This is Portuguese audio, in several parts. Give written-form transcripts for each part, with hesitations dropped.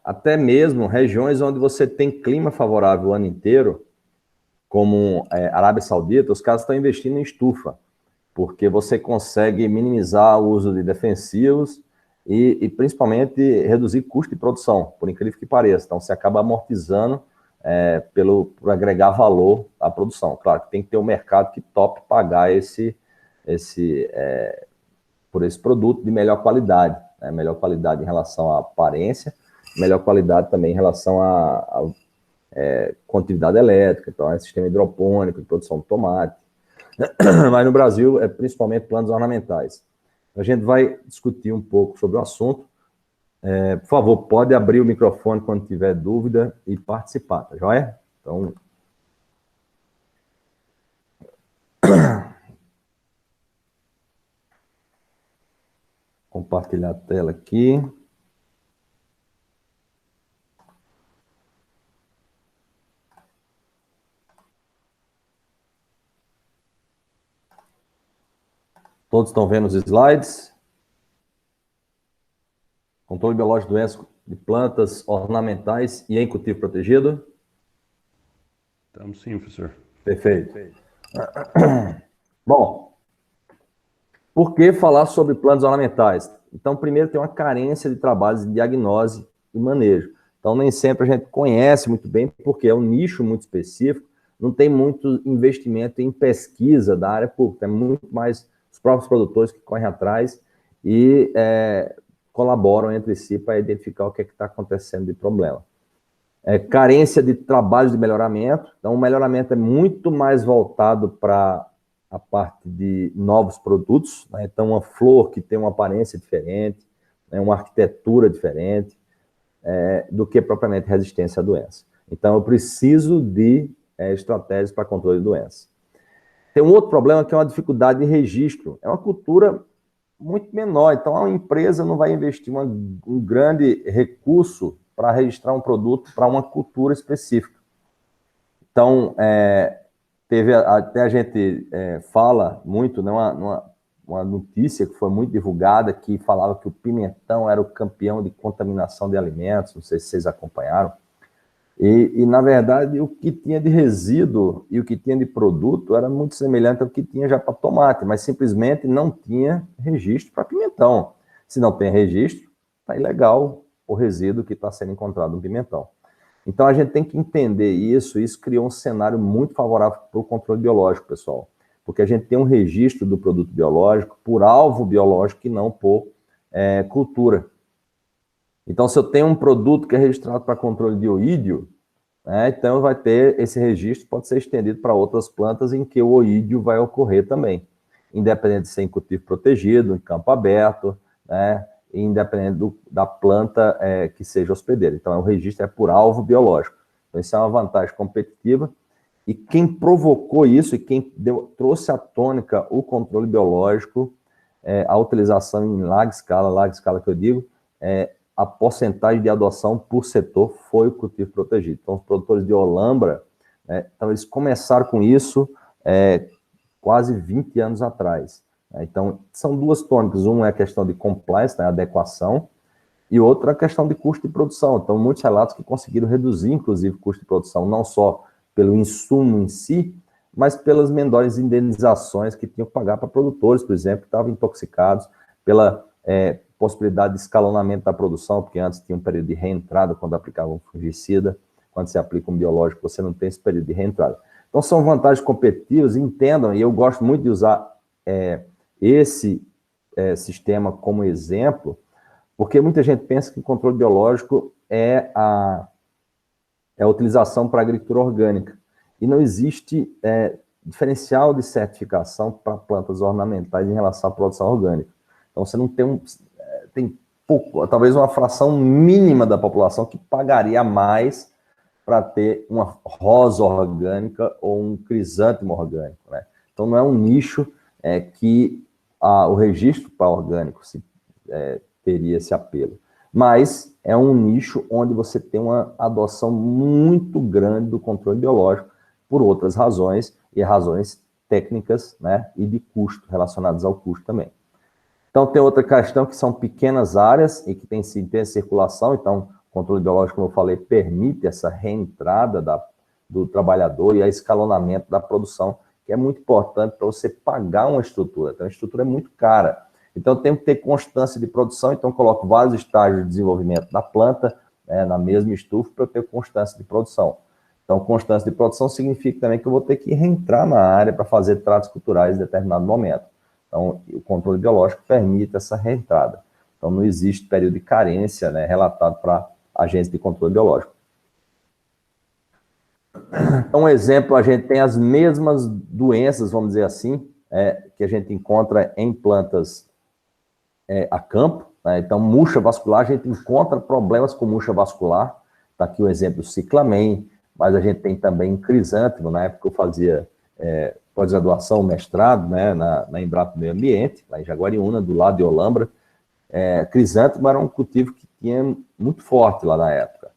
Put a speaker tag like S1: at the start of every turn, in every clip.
S1: até mesmo regiões onde você tem clima favorável o ano inteiro, como Arábia Saudita, os caras estão investindo em estufa, porque você consegue minimizar o uso de defensivos e principalmente reduzir custo de produção, por incrível que pareça. Então, você acaba amortizando por agregar valor à produção. Claro que tem que ter um mercado que tope pagar por esse produto de melhor qualidade, né? Melhor qualidade em relação à aparência, melhor qualidade também em relação à condutividade elétrica, então é sistema hidropônico de produção de tomate. Mas no Brasil é principalmente plantas ornamentais. A gente vai discutir um pouco sobre o assunto. Por favor, pode abrir o microfone quando tiver dúvida e participar, tá joia? Então, compartilhar a tela aqui. Todos estão vendo os slides? Controle biológico de doenças de plantas ornamentais e em cultivo protegido?
S2: Estamos sim, professor.
S1: Perfeito. Bom, por que falar sobre plantas ornamentais? Então, primeiro, tem uma carência de trabalhos de diagnose e manejo. Então, nem sempre a gente conhece muito bem, porque é um nicho muito específico, não tem muito investimento em pesquisa da área pública, é muito mais os próprios produtores que correm atrás e colaboram entre si para identificar o que está acontecendo de problema. Carência de trabalhos de melhoramento, então o melhoramento é muito mais voltado para a parte de novos produtos, né? Então uma flor que tem uma aparência diferente, né? Uma arquitetura diferente, do que propriamente resistência à doença. Então eu preciso de estratégias para controle de doença. Tem um outro problema que é uma dificuldade de registro, é uma cultura muito menor, então a empresa não vai investir um grande recurso para registrar um produto para uma cultura específica. Então, até a gente fala muito, né, uma notícia que foi muito divulgada, que falava que o pimentão era o campeão de contaminação de alimentos, não sei se vocês acompanharam, e na verdade, o que tinha de resíduo e o que tinha de produto era muito semelhante ao que tinha já para tomate, mas simplesmente não tinha registro para pimentão. Se não tem registro, está ilegal o resíduo que está sendo encontrado no pimentão. Então, a gente tem que entender isso, e isso criou um cenário muito favorável para o controle biológico, pessoal, porque a gente tem um registro do produto biológico por alvo biológico e não por cultura. Então, se eu tenho um produto que é registrado para controle de oídio, né, então vai ter esse registro, pode ser estendido para outras plantas em que o oídio vai ocorrer também, independente de ser em cultivo protegido, em campo aberto, né, independente da planta que seja hospedeira. Então, o registro é por alvo biológico. Então, isso é uma vantagem competitiva. E quem provocou isso e quem trouxe à tônica o controle biológico, a utilização em larga escala que eu digo, a porcentagem de adoção por setor foi o cultivo protegido. Então, os produtores de Olambra, então eles começaram com isso quase 20 anos atrás. Então, são duas tônicas. Uma é a questão de compliance, né, adequação, e outra é a questão de custo de produção. Então, muitos relatos que conseguiram reduzir, inclusive, o custo de produção, não só pelo insumo em si, mas pelas menores indenizações que tinham que pagar para produtores, por exemplo, que estavam intoxicados, pela possibilidade de escalonamento da produção, porque antes tinha um período de reentrada quando aplicava um fungicida, quando você aplica um biológico, você não tem esse período de reentrada. Então, são vantagens competitivas, entendam, e eu gosto muito de usar esse sistema como exemplo, porque muita gente pensa que o controle biológico é a utilização para a agricultura orgânica, e não existe diferencial de certificação para plantas ornamentais em relação à produção orgânica. Então, você não tem pouco, talvez uma fração mínima da população que pagaria mais para ter uma rosa orgânica ou um crisântemo orgânico, né? Então, não é um nicho que o registro para orgânico teria esse apelo. Mas é um nicho onde você tem uma adoção muito grande do controle biológico por outras razões, e razões técnicas, né, e de custo, relacionadas ao custo também. Então, tem outra questão que são pequenas áreas e que tem circulação. Então, controle biológico, como eu falei, permite essa reentrada do trabalhador e a escalonamento da produção, que é muito importante para você pagar uma estrutura. Então, a estrutura é muito cara. Então, tem que ter constância de produção, então coloco vários estágios de desenvolvimento da planta, na mesma estufa, para eu ter constância de produção. Então, constância de produção significa também que eu vou ter que reentrar na área para fazer tratos culturais em determinado momento. Então, o controle biológico permite essa reentrada. Então, não existe período de carência, né, relatado para agentes de controle biológico. Então, um exemplo, a gente tem as mesmas doenças, vamos dizer assim, que a gente encontra em plantas a campo, né? Então, murcha vascular, a gente encontra problemas com murcha vascular. Está aqui o exemplo do ciclamen, mas a gente tem também crisântemo. Na época eu fazia pós-graduação, mestrado, né, na Embrapa Meio Ambiente, lá em Jaguariúna, do lado de Olambra. Crisântemo era um cultivo que tinha muito forte lá na época.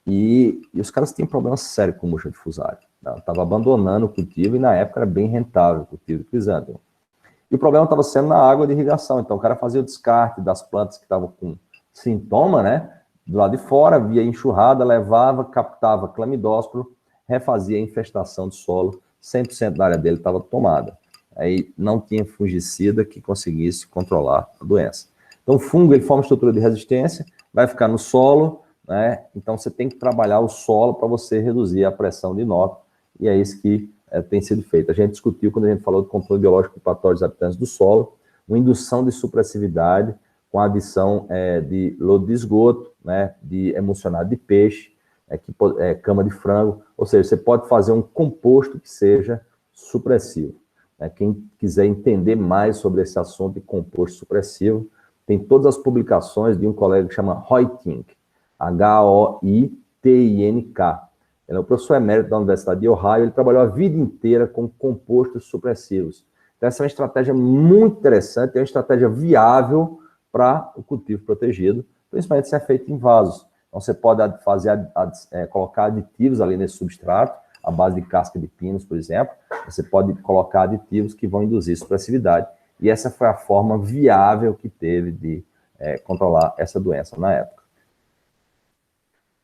S1: E os caras tinham problemas sérios com murcha de fusário. Estava abandonando o cultivo e na época era bem rentável o cultivo de crisântemo. E o problema estava sendo na água de irrigação. Então o cara fazia o descarte das plantas que estavam com sintoma, né? Do lado de fora, via enxurrada, levava, captava clamidósporo, refazia a infestação do solo, 100% da área dele estava tomada. Aí não tinha fungicida que conseguisse controlar a doença. Então o fungo, ele forma estrutura de resistência, vai ficar no solo, né? Então você tem que trabalhar o solo para você reduzir a pressão de NOx, e é isso que tem sido feito. A gente discutiu, quando a gente falou do controle biológico de patógenos habitantes do solo, uma indução de supressividade com a adição de lodo de esgoto, né, de emulsionado de peixe, cama de frango, ou seja, você pode fazer um composto que seja supressivo. Quem quiser entender mais sobre esse assunto de composto supressivo, tem todas as publicações de um colega que chama Hoytink, Hoytink. Ele é o professor emérito da Universidade de Ohio, ele trabalhou a vida inteira com compostos supressivos. Então, essa é uma estratégia muito interessante, é uma estratégia viável para o cultivo protegido, principalmente se é feito em vasos. Então, você pode colocar aditivos ali nesse substrato, à base de casca de pinos, por exemplo. Você pode colocar aditivos que vão induzir supressividade. E essa foi a forma viável que teve de controlar essa doença na época.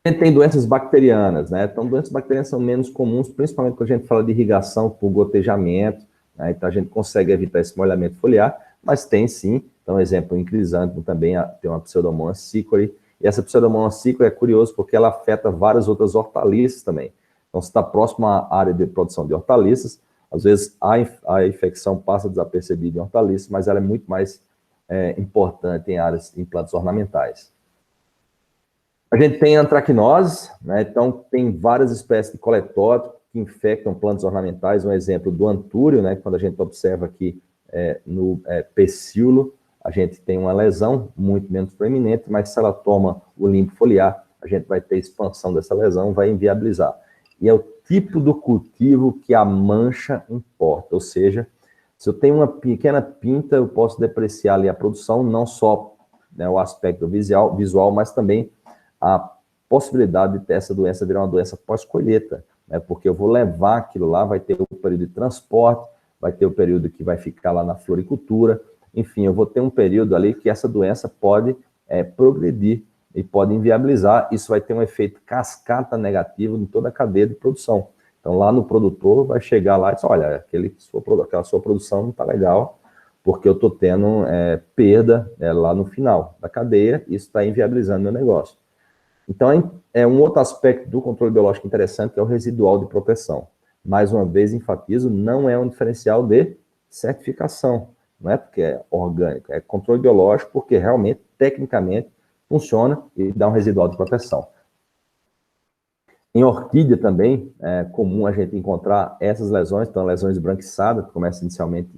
S1: A gente tem doenças bacterianas, né? Então, doenças bacterianas são menos comuns, principalmente quando a gente fala de irrigação por gotejamento, né? Então, a gente consegue evitar esse molhamento foliar, mas tem sim. Então, exemplo, em crisântemo também tem uma Pseudomonas cichori, e essa Pseudomonas cichori é curioso porque ela afeta várias outras hortaliças também. Então, se está próximo à área de produção de hortaliças, às vezes a infecção passa desapercebida em hortaliças, mas ela é muito mais importante em plantas ornamentais. A gente tem antracnose, né? Então tem várias espécies de coletóticos que infectam plantas ornamentais. Um exemplo do antúrio, né? Quando a gente observa aqui no pecíolo, a gente tem uma lesão muito menos proeminente, mas se ela toma o limbo foliar, a gente vai ter expansão dessa lesão, vai inviabilizar. E é o tipo do cultivo que a mancha importa, ou seja, se eu tenho uma pequena pinta, eu posso depreciar ali a produção, não só, né, o aspecto visual, mas também a possibilidade de ter essa doença virar uma doença pós-colheita, né, porque eu vou levar aquilo lá, vai ter o período de transporte, vai ter o período que vai ficar lá na floricultura, enfim, eu vou ter um período ali que essa doença pode progredir e pode inviabilizar. Isso vai ter um efeito cascata negativo em toda a cadeia de produção. Então, lá no produtor vai chegar lá e diz, olha, aquela sua produção não está legal, porque eu estou tendo perda lá no final da cadeia, isso está inviabilizando meu negócio. Então, um outro aspecto do controle biológico interessante é o residual de proteção. Mais uma vez, enfatizo, não é um diferencial de certificação, não é porque é orgânico, é controle biológico porque realmente, tecnicamente, funciona e dá um residual de proteção. Em orquídea também é comum a gente encontrar essas lesões, então lesões esbranquiçadas, que começa inicialmente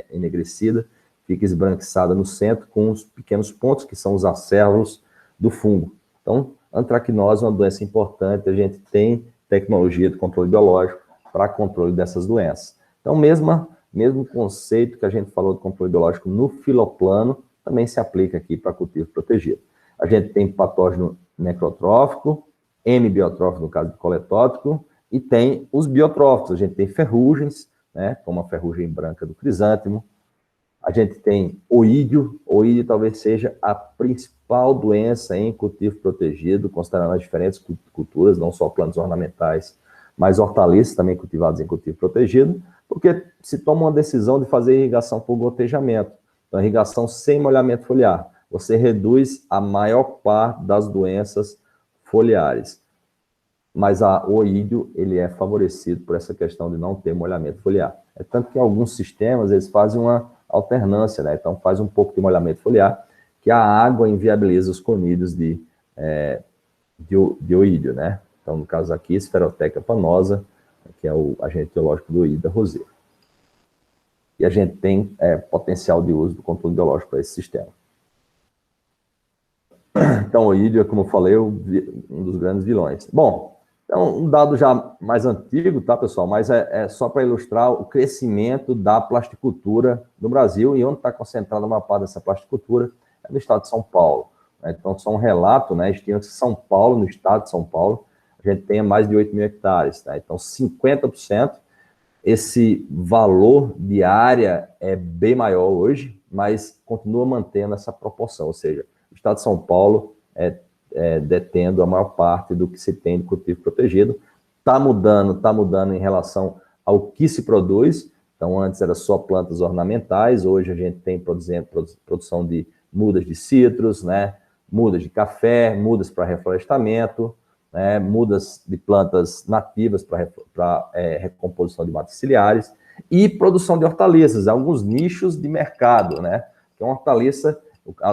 S1: enegrecida, fica esbranquiçada no centro com os pequenos pontos, que são os acérvulos do fungo. Então, antracnose é uma doença importante, a gente tem tecnologia de controle biológico para controle dessas doenças. Então, mesmo conceito que a gente falou de controle biológico no filoplano, também se aplica aqui para cultivo protegido. A gente tem patógeno necrotrófico, M-biotrófico, no caso de coletótico, e tem os biotróficos. A gente tem ferrugens, né, como a ferrugem branca do crisântemo. A gente tem oídio talvez seja a principal principal doença em cultivo protegido, considerando as diferentes culturas, não só plantas ornamentais, mas hortaliças também cultivadas em cultivo protegido, porque se toma uma decisão de fazer irrigação por gotejamento. Então, irrigação sem molhamento foliar. Você reduz a maior parte das doenças foliares. Mas o oídio, ele é favorecido por essa questão de não ter molhamento foliar. É tanto que em alguns sistemas, eles fazem uma alternância, né? Então, faz um pouco de molhamento foliar, que a água inviabiliza os conídeos de oídio, né? Então, no caso aqui, Sphaerotheca panosa, que é o agente biológico do oídio da roseira. E a gente tem potencial de uso do controle biológico para esse sistema. Então, o oídio, como eu falei, um dos grandes vilões. Bom, então, um dado já mais antigo, tá, pessoal? Mas é só para ilustrar o crescimento da plasticultura no Brasil, e onde está concentrada a maior parte dessa plasticultura é no estado de São Paulo. Então, só um relato, né? Estima-se que São Paulo, no estado de São Paulo, a gente tenha mais de 8 mil hectares, tá? Então, 50%, esse valor de área é bem maior hoje, mas continua mantendo essa proporção, ou seja, o estado de São Paulo detendo a maior parte do que se tem de cultivo protegido. Está mudando em relação ao que se produz. Então, antes era só plantas ornamentais, hoje a gente tem produção de mudas de citros, né? Mudas de café, mudas para reflorestamento, né? Mudas de plantas nativas para recomposição de matas ciliares e produção de hortaliças, alguns nichos de mercado, né? Que uma hortaliça,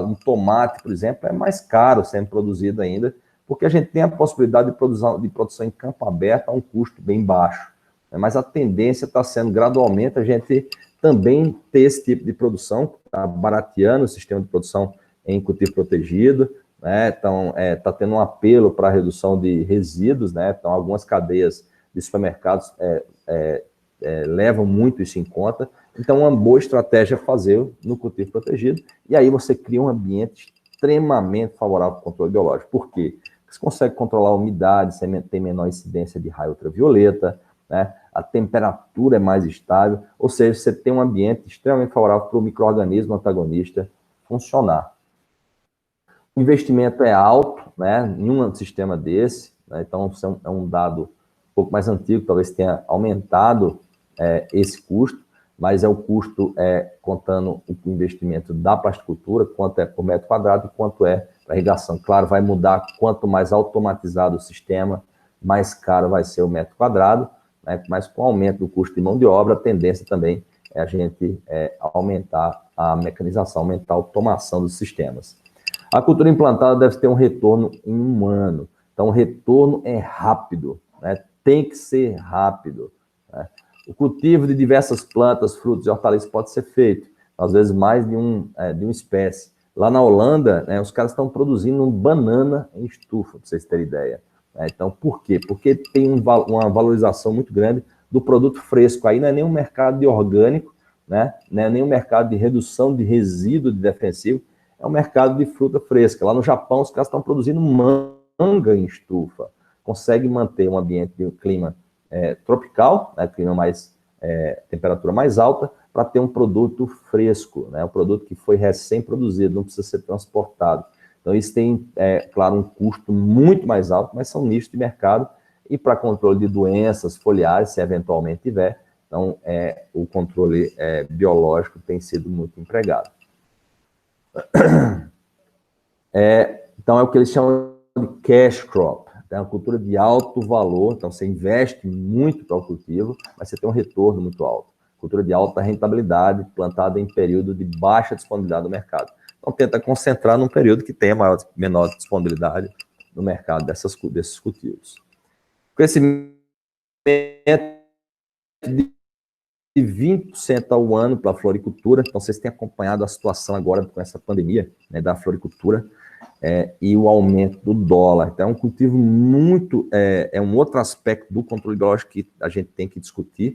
S1: um tomate, por exemplo, é mais caro sendo produzido ainda, porque a gente tem a possibilidade de produção em campo aberto a um custo bem baixo. Mas a tendência está sendo gradualmente a gente também ter esse tipo de produção, está barateando o sistema de produção em cultivo protegido, né? Então, está tendo um apelo para a redução de resíduos, né? Então, algumas cadeias de supermercados levam muito isso em conta. Então, uma boa estratégia é fazer no cultivo protegido, e aí você cria um ambiente extremamente favorável para o controle biológico. Por quê? Porque você consegue controlar a umidade, você tem menor incidência de raio ultravioleta, né? A temperatura é mais estável, ou seja, você tem um ambiente extremamente favorável para o micro-organismo antagonista funcionar. O investimento é alto, né, em um sistema desse, né? Então é um dado um pouco mais antigo, talvez tenha aumentado esse custo, mas é o custo contando o investimento da plasticultura, quanto é por metro quadrado e quanto é para irrigação. Claro, vai mudar, quanto mais automatizado o sistema, mais caro vai ser o metro quadrado, né? Mas com o aumento do custo de mão de obra, a tendência também é a gente aumentar a mecanização, aumentar a automação dos sistemas. A cultura implantada deve ter um retorno em 1 ano. Então, o retorno é rápido, né? Tem que ser rápido, né? O cultivo de diversas plantas, frutos e hortaliças pode ser feito, às vezes mais de uma espécie. Lá na Holanda, né, os caras estão produzindo banana em estufa, para vocês terem ideia. Então, por quê? Porque tem uma valorização muito grande do produto fresco. Aí não é nem um mercado de orgânico, né? Não é nem um mercado de redução de resíduo de defensivo, é um mercado de fruta fresca. Lá no Japão, os caras estão produzindo manga em estufa. Consegue manter um ambiente de um clima tropical, né? Clima mais, temperatura mais alta, para ter um produto fresco, né? Um produto que foi recém-produzido, não precisa ser transportado. Então, isso tem, claro, um custo muito mais alto, mas são nichos de mercado, e para controle de doenças foliares, se eventualmente tiver, então, o controle biológico tem sido muito empregado. Então, é o que eles chamam de cash crop, é uma cultura de alto valor, então você investe muito para o cultivo, mas você tem um retorno muito alto. Cultura de alta rentabilidade, plantada em período de baixa disponibilidade do mercado. Então, tenta concentrar num período que tenha menor disponibilidade no mercado desses cultivos. Crescimento de 20% ao ano para a floricultura. Então, vocês têm acompanhado a situação agora com essa pandemia, né, da floricultura e o aumento do dólar. Então, é um cultivo muito... um outro aspecto do controle biológico que a gente tem que discutir,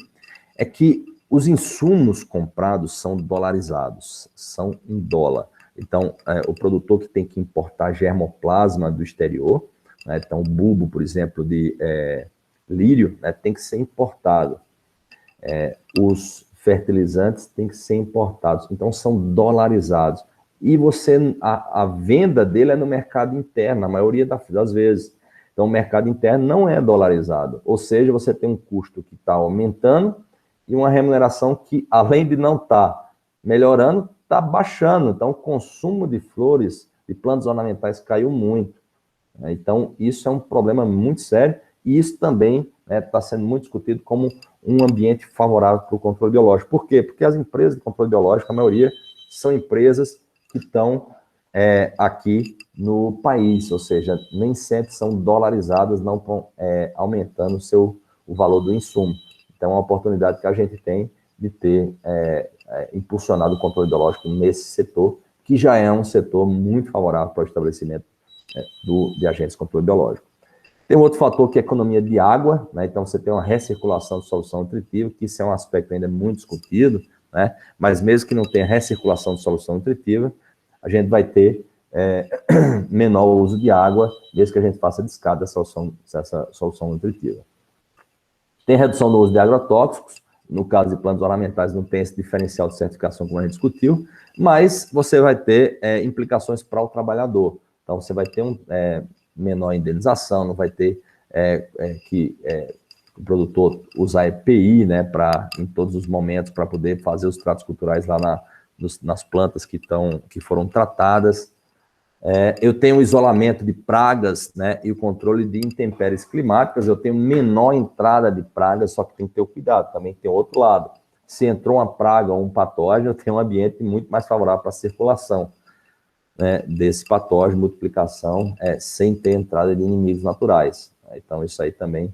S1: é que os insumos comprados são dolarizados, são em dólar. Então, o produtor que tem que importar germoplasma do exterior, né, então o bulbo, por exemplo, de lírio, né, tem que ser importado. Os fertilizantes têm que ser importados, então são dolarizados. e a venda dele é no mercado interno, a maioria das vezes. Então, o mercado interno não é dolarizado, ou seja, você tem um custo que está aumentando e uma remuneração que, além de não estar melhorando, está baixando. Então, o consumo de flores, de plantas ornamentais caiu muito. Então, isso é um problema muito sério e isso também está sendo muito discutido como um ambiente favorável para o controle biológico. Por quê? Porque as empresas de controle biológico, a maioria, são empresas que estão aqui no país, ou seja, nem sempre são dolarizadas, não estão aumentando o valor do insumo. Então, é uma oportunidade que a gente tem de ter impulsionado o controle biológico nesse setor, que já é um setor muito favorável para o estabelecimento de agentes de controle biológico. Tem um outro fator que é a economia de água, né? Então você tem uma recirculação de solução nutritiva, que isso é um aspecto ainda muito discutido, né? Mas mesmo que não tenha recirculação de solução nutritiva, a gente vai ter menor uso de água, desde que a gente faça descarte dessa solução nutritiva. Tem redução do uso de agrotóxicos, no caso de plantas ornamentais não tem esse diferencial de certificação como a gente discutiu, mas você vai ter implicações para o trabalhador. Então você vai ter menor indenização, não vai ter que o produtor usar EPI, né, em todos os momentos para poder fazer os tratos culturais lá nas plantas que foram tratadas. Eu tenho o isolamento de pragas, né, e o controle de intempéries climáticas. Eu tenho menor entrada de pragas, só que tem que ter o cuidado, também tem outro lado. Se entrou uma praga ou um patógeno, eu tenho um ambiente muito mais favorável para a circulação, né, desse patógeno, multiplicação, sem ter entrada de inimigos naturais. Então, isso aí também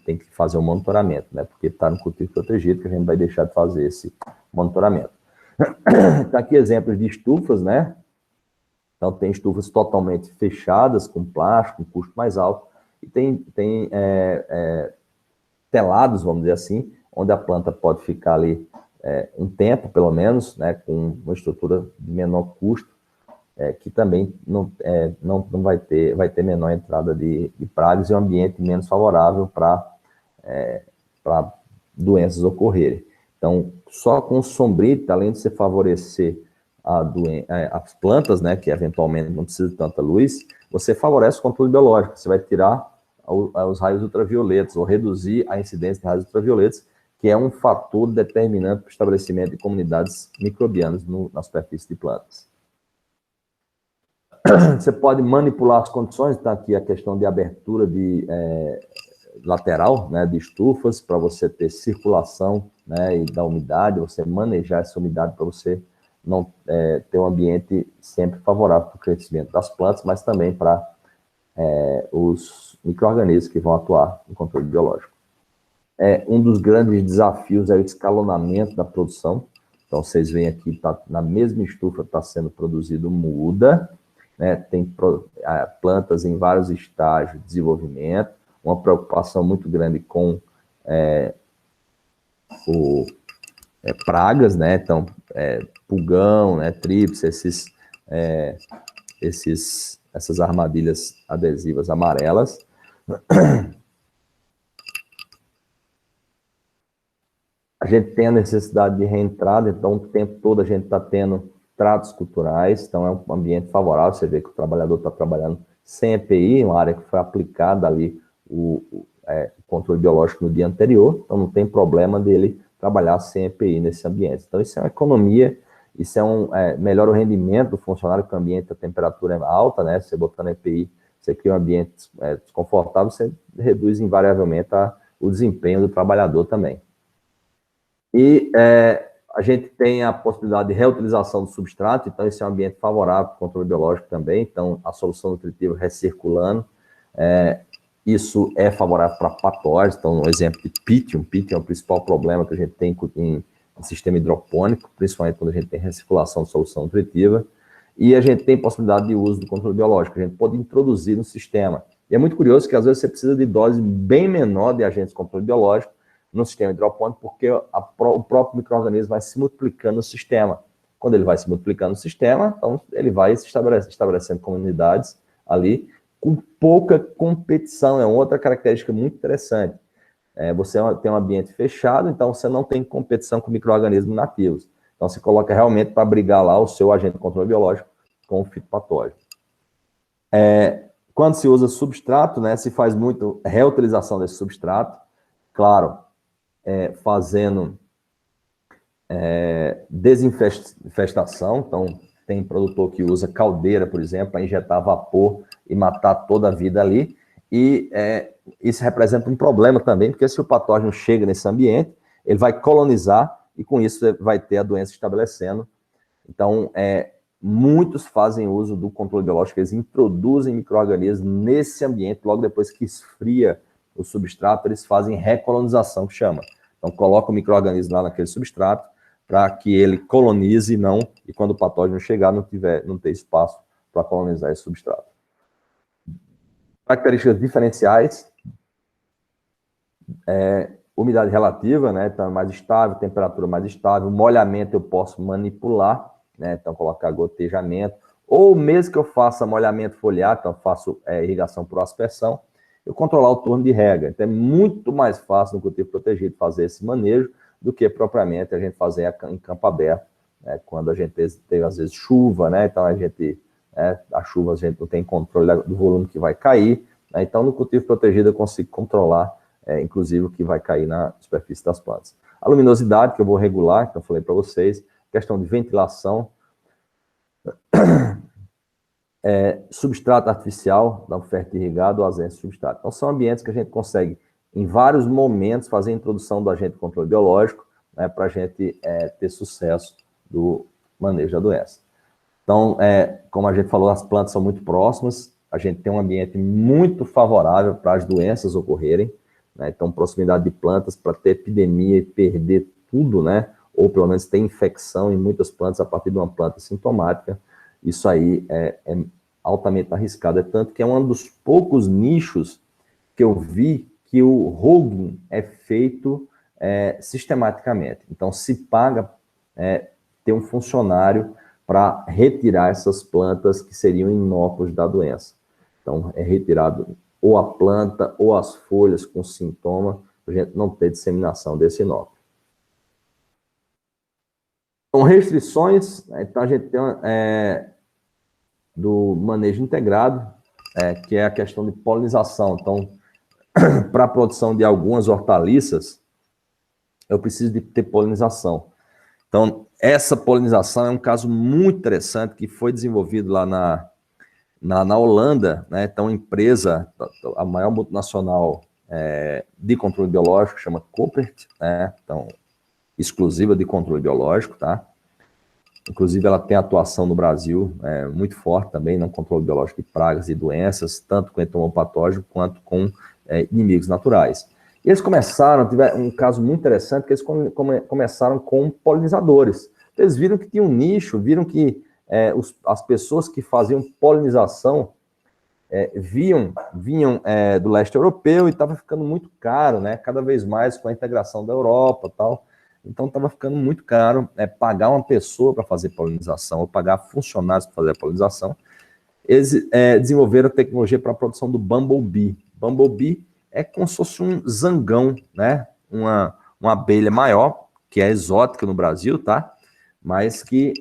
S1: tem que fazer um monitoramento, né, porque está no cultivo protegido que a gente vai deixar de fazer esse monitoramento. Tá aqui exemplos de estufas, né? Então, tem estufas totalmente fechadas, com plástico, com custo mais alto, e tem telados, vamos dizer assim, onde a planta pode ficar ali um tempo, pelo menos, né, com uma estrutura de menor custo, que também não vai ter menor entrada de pragas e um ambiente menos favorável para doenças ocorrerem. Então, só com sombrita, além de você favorecer as plantas, né, que eventualmente não precisam de tanta luz, você favorece o controle biológico, você vai tirar os raios ultravioletas, ou reduzir a incidência de raios ultravioletas, que é um fator determinante para o estabelecimento de comunidades microbianas na superfície de plantas. Você pode manipular as condições, está aqui a questão de abertura lateral, né, de estufas, para você ter circulação, né, e da umidade, você manejar essa umidade para você não ter um ambiente sempre favorável para o crescimento das plantas, mas também para os micro-organismos que vão atuar no controle biológico. Um dos grandes desafios é o escalonamento da produção. Então, vocês veem aqui, na mesma estufa está sendo produzido muda, né, tem plantas em vários estágios de desenvolvimento, uma preocupação muito grande com pragas, né? Então, pulgão, né, trips, essas armadilhas adesivas amarelas. A gente tem a necessidade de reentrada, então o tempo todo a gente está tendo tratos culturais, então é um ambiente favorável. Você vê que o trabalhador está trabalhando sem EPI, uma área que foi aplicada ali o controle biológico no dia anterior, então não tem problema dele trabalhar sem EPI nesse ambiente. Então isso é uma economia, isso melhora o rendimento do funcionário, porque o ambiente, a temperatura é alta, né? Você botando EPI, você cria um ambiente desconfortável, você reduz invariavelmente o desempenho do trabalhador também. E a gente tem a possibilidade de reutilização do substrato, então esse é um ambiente favorável para o controle biológico também, então a solução nutritiva recirculando, isso é favorável para patógenos. Então, um exemplo de Pythium é o principal problema que a gente tem em sistema hidropônico, principalmente quando a gente tem recirculação de solução nutritiva, e a gente tem possibilidade de uso do controle biológico, a gente pode introduzir no sistema. E é muito curioso que às vezes você precisa de dose bem menor de agentes de controle biológico no sistema hidropônico, porque o próprio micro-organismo vai se multiplicando no sistema. Quando ele vai se multiplicando no sistema, então ele vai se estabelecendo comunidades ali com pouca competição. É outra característica muito interessante. Você tem um ambiente fechado, então você não tem competição com micro-organismos nativos. Então, se coloca realmente para brigar lá o seu agente de controle biológico com o fitopatógeno. Quando se usa substrato, né, se faz muito reutilização desse substrato, claro, fazendo desinfestação. Então, tem produtor que usa caldeira, por exemplo, para injetar vapor e matar toda a vida ali. E isso representa um problema também, porque se o patógeno chega nesse ambiente, ele vai colonizar e com isso vai ter a doença estabelecendo. Então, muitos fazem uso do controle biológico, eles introduzem micro-organismos nesse ambiente, logo depois que esfria o substrato, eles fazem recolonização, que chama. Então, coloca o micro-organismo lá naquele substrato, para que ele colonize e quando o patógeno chegar, não ter espaço para colonizar esse substrato. Características diferenciais, umidade relativa, né, então é mais estável, temperatura mais estável, molhamento eu posso manipular, né, então colocar gotejamento, ou mesmo que eu faça molhamento foliar, então eu faço irrigação por aspersão, eu controlar o turno de rega. Então é muito mais fácil no cultivo protegido fazer esse manejo do que propriamente a gente fazer em campo aberto, né, quando a gente tem às vezes chuva, né, então a chuva a gente não tem controle do volume que vai cair, né, então no cultivo protegido eu consigo controlar, inclusive o que vai cair na superfície das plantas. A luminosidade que eu vou regular, que eu falei para vocês, questão de ventilação, substrato artificial, da oferta irrigada ou ausência de substrato. Então são ambientes que a gente consegue em vários momentos fazer a introdução do agente de controle biológico, né, para a gente ter sucesso do manejo da doença. Então, como a gente falou, as plantas são muito próximas, a gente tem um ambiente muito favorável para as doenças ocorrerem, né, então proximidade de plantas para ter epidemia e perder tudo, né, ou pelo menos ter infecção em muitas plantas a partir de uma planta sintomática, isso aí é altamente arriscado, tanto que é um dos poucos nichos que eu vi que o hogging é feito sistematicamente. Então, se paga ter um funcionário para retirar essas plantas que seriam inóculos da doença. Então, é retirado ou a planta ou as folhas com sintoma, para a gente não ter disseminação desse inóculo. Então, restrições, então a gente tem do manejo integrado, que é a questão de polinização. Então, para a produção de algumas hortaliças, eu preciso de ter polinização. Então, essa polinização é um caso muito interessante que foi desenvolvido lá na Holanda, né? Então, a empresa, a maior multinacional de controle biológico, chama Koppert, né? Então, exclusiva de controle biológico, tá? Inclusive, ela tem atuação no Brasil muito forte também no controle biológico de pragas e doenças, tanto com entomopatógeno quanto com inimigos naturais. E eles tiveram um caso muito interessante, que eles começaram com polinizadores. Eles viram que tinha um nicho, viram que as pessoas que faziam polinização vinham do leste europeu e estava ficando muito caro, né? Cada vez mais com a integração da Europa e tal. Então, estava ficando muito caro pagar uma pessoa para fazer polinização, ou pagar funcionários para fazer a polinização. Eles desenvolveram a tecnologia para a produção do Bumblebee. Bumblebee é como se fosse um zangão, né? Uma abelha maior, que é exótica no Brasil, tá? Mas que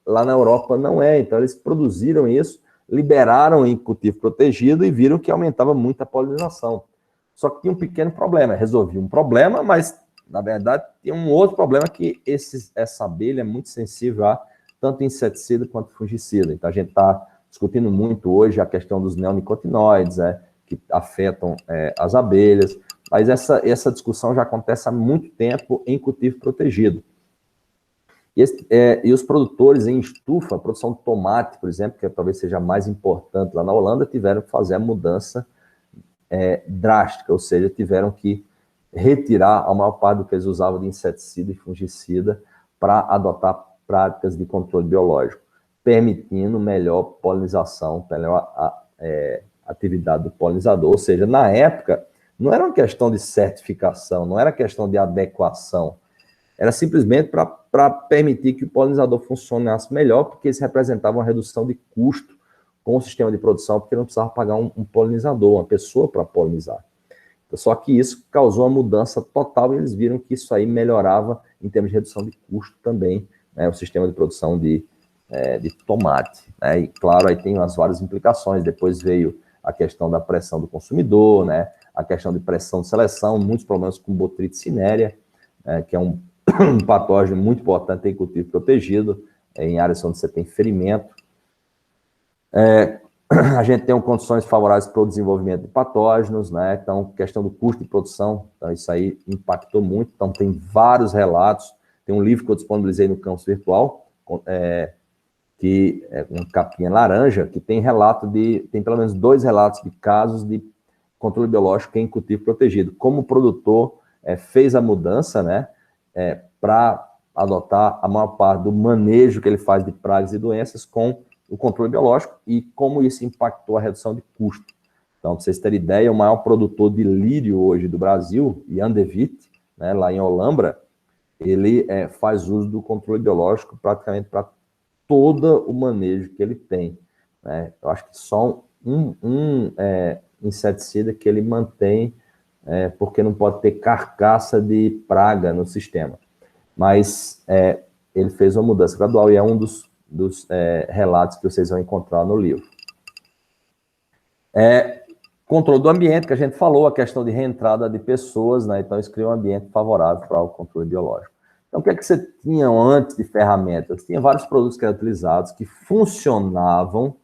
S1: lá na Europa não é. Então, eles produziram isso, liberaram em cultivo protegido e viram que aumentava muito a polinização. Só que tinha um pequeno problema. Resolvia um problema, mas na verdade, tem um outro problema que essa abelha é muito sensível a tanto inseticida quanto fungicida. Então, a gente está discutindo muito hoje a questão dos neonicotinoides, que afetam as abelhas, mas essa discussão já acontece há muito tempo em cultivo protegido. E os produtores em estufa, a produção de tomate, por exemplo, que talvez seja mais importante lá na Holanda, tiveram que fazer a mudança drástica, ou seja, tiveram que retirar a maior parte do que eles usavam de inseticida e fungicida para adotar práticas de controle biológico, permitindo melhor polinização, melhor atividade do polinizador. Ou seja, na época, não era uma questão de certificação, não era questão de adequação, era simplesmente para permitir que o polinizador funcionasse melhor, porque eles representavam uma redução de custo com o sistema de produção, porque não precisava pagar um polinizador, uma pessoa para polinizar. Só que isso causou uma mudança total e eles viram que isso aí melhorava em termos de redução de custo também né, o sistema de produção de tomate, né? E claro, aí tem as várias implicações. Depois veio a questão da pressão do consumidor, né? A questão de pressão de seleção, muitos problemas com botrite cinerea, que é um patógeno muito importante em cultivo protegido, em áreas onde você tem ferimento. A gente tem condições favoráveis para o desenvolvimento de patógenos, né? Então, questão do custo de produção, então isso aí impactou muito. Então, tem vários relatos. Tem um livro que eu disponibilizei no campus virtual, que é uma capinha laranja, que tem tem pelo menos 2 relatos de casos de controle biológico em cultivo protegido. Como o produtor fez a mudança, né, para adotar a maior parte do manejo que ele faz de pragas e doenças com o controle biológico e como isso impactou a redução de custo. Então, para vocês terem ideia, o maior produtor de lírio hoje do Brasil, Jan de Witt, né, lá em Olambra, ele faz uso do controle biológico praticamente para todo o manejo que ele tem, né? Eu acho que só um inseticida que ele mantém, porque não pode ter carcaça de praga no sistema. Mas ele fez uma mudança gradual e é um dos relatos que vocês vão encontrar no livro. Controle do ambiente, que a gente falou, a questão de reentrada de pessoas, né? Então isso cria um ambiente favorável para o controle biológico. Então, o que é que você tinha antes de ferramentas? Tinha vários produtos que eram utilizados, que funcionavam,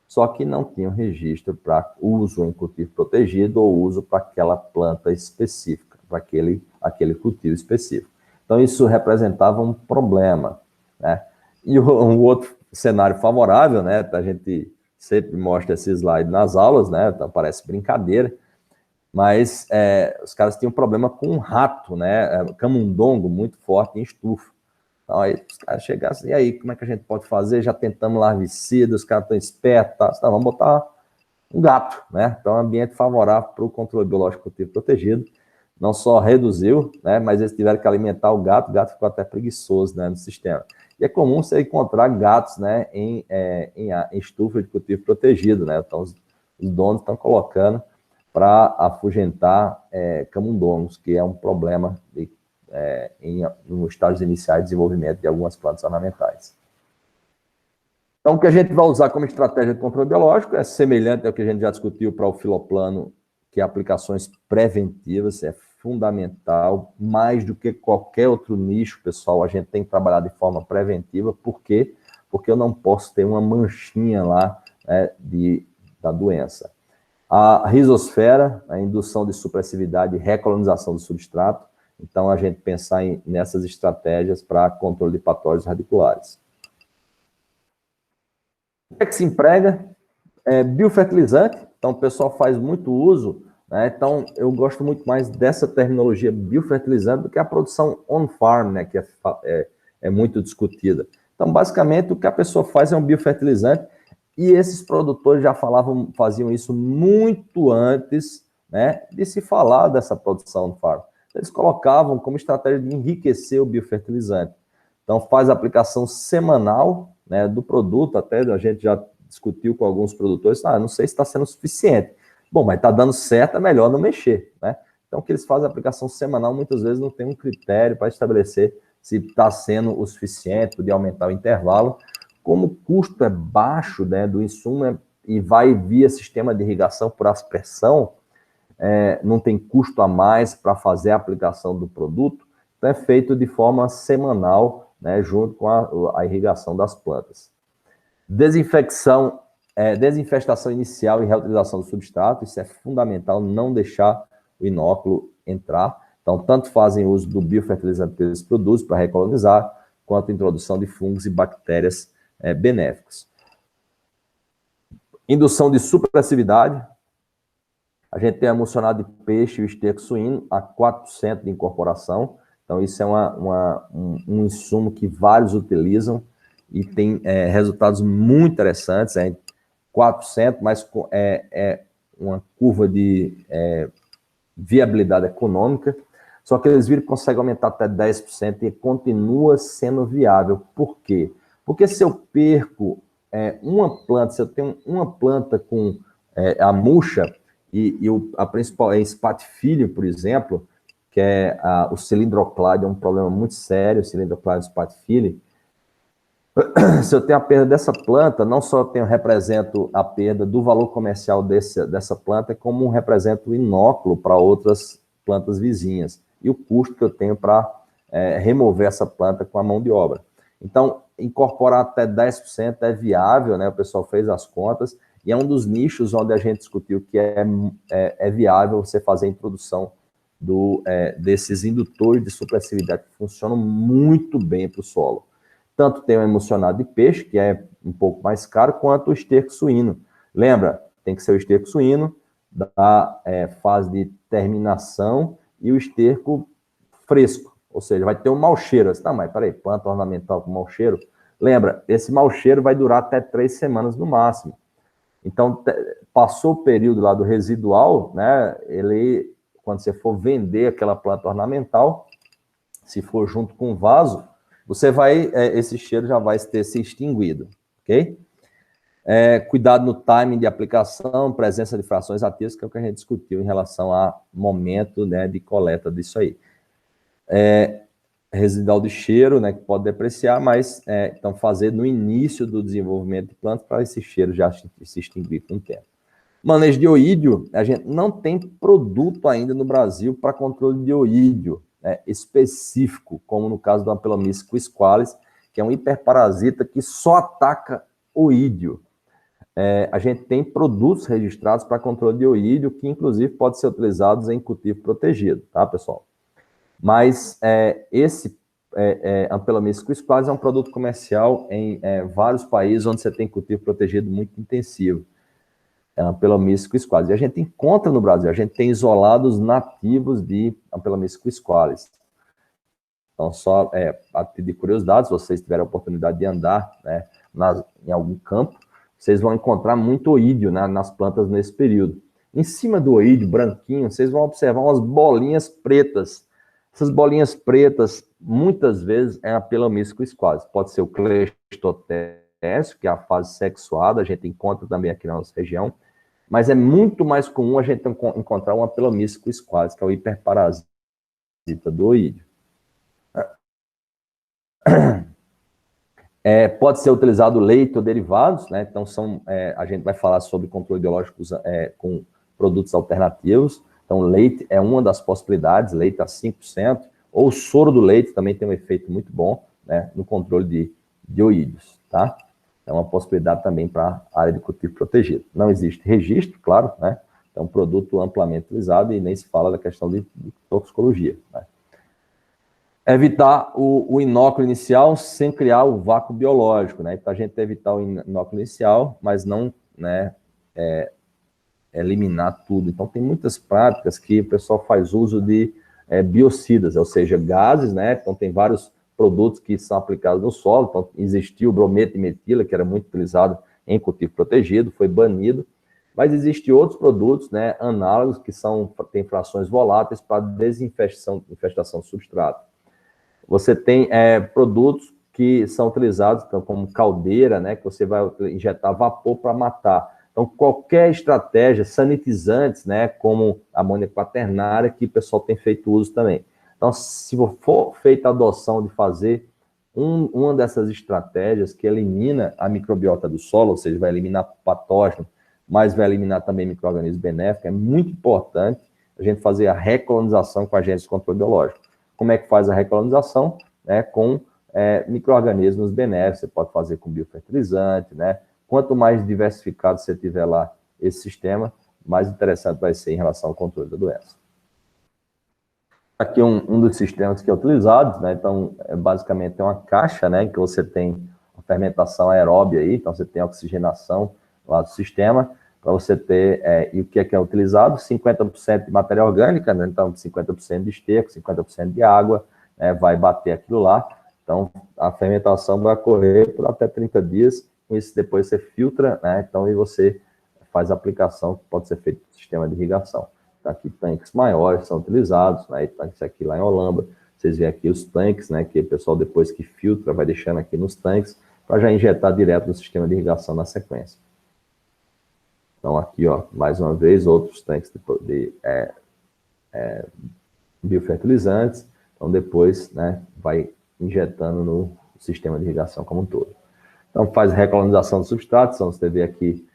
S1: só que não tinham registro para uso em cultivo protegido ou uso para aquela planta específica, para aquele cultivo específico. Então, isso representava um problema, né? E um outro cenário favorável, né? A gente sempre mostra esse slide nas aulas, né? Então, parece brincadeira, mas os caras tinham problema com um rato, né? Camundongo muito forte em estufa. Então, aí os caras chegaram assim, e aí, como é que a gente pode fazer? Já tentamos larvicida, os caras estão espertos, tá? Então, vamos botar um gato, né? Então, ambiente favorável para o controle biológico cultivo protegido. Não só reduziu, né? Mas eles tiveram que alimentar o gato ficou até preguiçoso, né, no sistema. E é comum você encontrar gatos, né, em estufa de cultivo protegido, né? Então, os donos estão colocando para afugentar camundongos, que é um problema nos estágios iniciais de desenvolvimento de algumas plantas ornamentais. Então, o que a gente vai usar como estratégia de controle biológico é semelhante ao que a gente já discutiu para o filoplano, que é aplicações preventivas, é fundamental, mais do que qualquer outro nicho, pessoal, a gente tem que trabalhar de forma preventiva. Por quê? Porque eu não posso ter uma manchinha lá da doença. A rizosfera, a indução de supressividade e recolonização do substrato. Então, a gente pensar nessas estratégias para controle de patógenos radiculares. O que é que se emprega? Biofertilizante. Então, o pessoal faz muito uso, né? Então, eu gosto muito mais dessa terminologia biofertilizante do que a produção on-farm, né? Que é muito discutida. Então, basicamente, o que a pessoa faz é um biofertilizante. E esses produtores já faziam isso muito antes, né, de se falar dessa produção no farm. Eles colocavam como estratégia de enriquecer o biofertilizante. Então, faz a aplicação semanal, né, do produto, até a gente já discutiu com alguns produtores, não sei se está sendo suficiente. Bom, mas está dando certo, é melhor não mexer, né? Então, que eles fazem a aplicação semanal, muitas vezes não tem um critério para estabelecer se está sendo o suficiente, podia aumentar o intervalo. Como o custo é baixo, né, do insumo e vai via sistema de irrigação por aspersão, não tem custo a mais para fazer a aplicação do produto, então é feito de forma semanal, né, junto com a irrigação das plantas. Desinfestação inicial e reutilização do substrato, isso é fundamental, não deixar o inóculo entrar. Então, tanto fazem uso do biofertilizante que eles produzem para recolonizar, quanto a introdução de fungos e bactérias benéficos. Indução de supressividade. A gente tem emulsionado de peixe e o esterco suíno a 4% de incorporação. Então, isso é um insumo que vários utilizam e tem resultados muito interessantes. 4%, mas uma curva de viabilidade econômica. Só que eles viram que conseguem aumentar até 10% e continua sendo viável. Por quê? Porque se eu perco uma planta, se eu tenho uma planta com a murcha e a principal é espatifilho, por exemplo, que é o cilindroclade, é um problema muito sério, o cilindroclade espatifilho, Se eu tenho a perda dessa planta, não só represento a perda do valor comercial dessa planta, como represento o inóculo para outras plantas vizinhas e o custo que eu tenho para remover essa planta com a mão de obra. Então, incorporar até 10% é viável, né? O pessoal fez as contas e é um dos nichos onde a gente discutiu que é viável você fazer a introdução desses indutores de supressividade que funcionam muito bem para o solo. Tanto tem o emulsionado de peixe, que é um pouco mais caro, quanto o esterco suíno. Lembra, tem que ser o esterco suíno da fase de terminação e o esterco fresco, ou seja, vai ter um mau cheiro. Não, mas peraí, planta ornamental com mau cheiro? Lembra, esse mau cheiro vai durar até 3 semanas no máximo. Então, passou o período lá do residual, né? Quando você for vender aquela planta ornamental, se for junto com o vaso, esse cheiro já vai ter se extinguido, ok? Cuidado no timing de aplicação, presença de frações ativas, que é o que a gente discutiu em relação a momento, né, de coleta disso aí. Residual de cheiro, né, que pode depreciar, mas então fazer no início do desenvolvimento de plantas para esse cheiro já se extinguir com o tempo. Manejo de oídio, a gente não tem produto ainda no Brasil para controle de oídio específico, como no caso do Ampelomyces quisqualis, que é um hiperparasita que só ataca oídio. A gente tem produtos registrados para controle de oídio, que inclusive podem ser utilizados em cultivo protegido, tá, pessoal? Mas esse Ampelomyces quisqualis é um produto comercial em vários países onde você tem cultivo protegido muito intensivo. Ampelomyces quisqualis. E a gente encontra no Brasil, a gente tem isolados nativos de Ampelomyces quisqualis. Então, só a título de curiosidade, se vocês tiverem a oportunidade de andar, né, em algum campo, vocês vão encontrar muito oídio, né, nas plantas nesse período. Em cima do oídio, branquinho, vocês vão observar umas bolinhas pretas. Essas bolinhas pretas, muitas vezes, é a Ampelomyces quisqualis. Pode ser o cleistotécio, que é a fase sexuada, a gente encontra também aqui na nossa região, mas é muito mais comum a gente encontrar uma Ampelomyces quisqualis, que é o hiperparasita do oídio. Pode ser utilizado leite ou derivados, né? Então a gente vai falar sobre controle biológico com produtos alternativos. Então leite é uma das possibilidades, leite a 5%, ou o soro do leite também tem um efeito muito bom, né, no controle de oídios, tá? É uma possibilidade também para a área de cultivo protegido. Não existe registro, claro, né? É um produto amplamente utilizado e nem se fala da questão de toxicologia, né? Evitar o inóculo inicial sem criar o vácuo biológico, né? Então, a gente evitar o inóculo inicial, mas não, né, eliminar tudo. Então, tem muitas práticas que o pessoal faz uso de biocidas, ou seja, gases, né? Então, tem vários produtos que são aplicados no solo. Então, existiu o brometo de metila, que era muito utilizado em cultivo protegido, foi banido. Mas existem outros produtos, né, análogos, que têm frações voláteis para infestação do substrato. Você tem produtos que são utilizados então, como caldeira, né, que você vai injetar vapor para matar. Então, qualquer estratégia, sanitizantes, né, como a amônia quaternária, que o pessoal tem feito uso também. Então, se for feita a adoção de fazer uma dessas estratégias que elimina a microbiota do solo, ou seja, vai eliminar patógeno, mas vai eliminar também micro-organismos benéficos, é muito importante a gente fazer a recolonização com agentes de controle biológico. Como é que faz a recolonização? Com micro-organismos benéficos, você pode fazer com biofertilizante, né? Quanto mais diversificado você tiver lá esse sistema, mais interessante vai ser em relação ao controle da doença. Aqui um dos sistemas que é utilizado, né? Então, basicamente é uma caixa, né, que você tem a fermentação aeróbia aí, então você tem a oxigenação lá do sistema, para você ter, e o que é utilizado? 50% de matéria orgânica, né? Então 50% de esterco, 50% de água, né? Vai bater aquilo lá. Então a fermentação vai ocorrer por até 30 dias, com isso depois você filtra, né? Então, e você faz a aplicação que pode ser feita no sistema de irrigação. Então, aqui tanques maiores são utilizados, né? Então, isso aqui lá em Holamba, vocês veem aqui os tanques, né? Que o pessoal depois que filtra vai deixando aqui nos tanques, para já injetar direto no sistema de irrigação na sequência. Então, aqui, ó, mais uma vez, outros tanques de biofertilizantes. Então, depois, né, vai injetando no sistema de irrigação como um todo. Então, faz recolonização do substrato. Então, você vê aqui